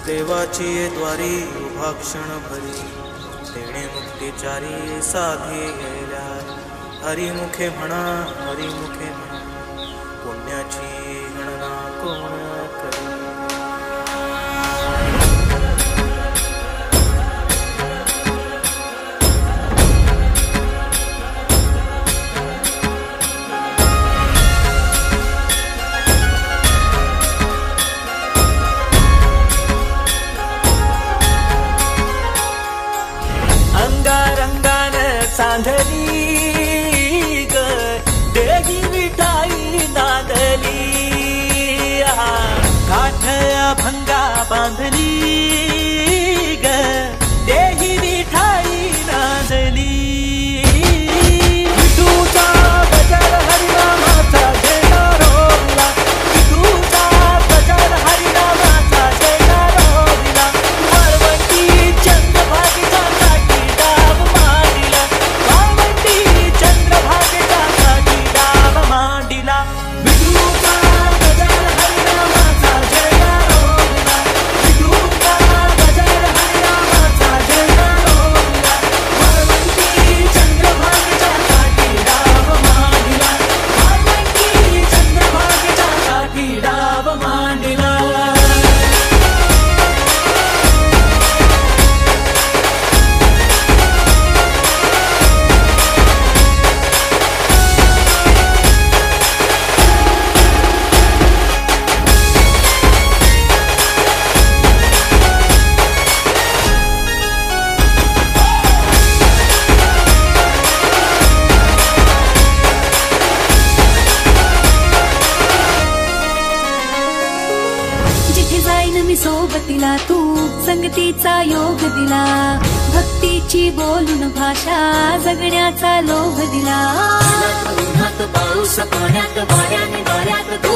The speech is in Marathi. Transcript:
देवाची द्वारी उभा क्षण भरी देणे मुक्तिचारी साधी गेल्या हरिमुखे म्हणा हरिमुखे म्हणा पुण्याची गणना कोण करी. सांधली ग देही विठाई नांदली काठ भंगा बांधली ग देही विठाई नांदली. विठूचा गजर हरिनामाचा झेंडा रोविला विठूचा गजर हरिनामाचा झेंडा रोविला वरवंटी चंद्रभागेचा काठी डाव मांडिला वाळवंटी चंद्रभागेचा काठी डाव मांडिला. विठूचा गजर हरिनामाचा झेंडा रोविला विठूचा गजर हरिनामाचा झेंडा रोविला वरवंटी चंद्रभागेचा काठी डाव मांडिला वाळवंटी चंद्रभागेचा काठी डाव मांडिला. जिथे जाईन मी सोबतीला तू संगतीचा योग दिला भक्तीची बोलून भाषा जगण्याचा लोभ दिला. उन्हात पाऊस पाण्यात वाऱ्याने वाऱ्यात तू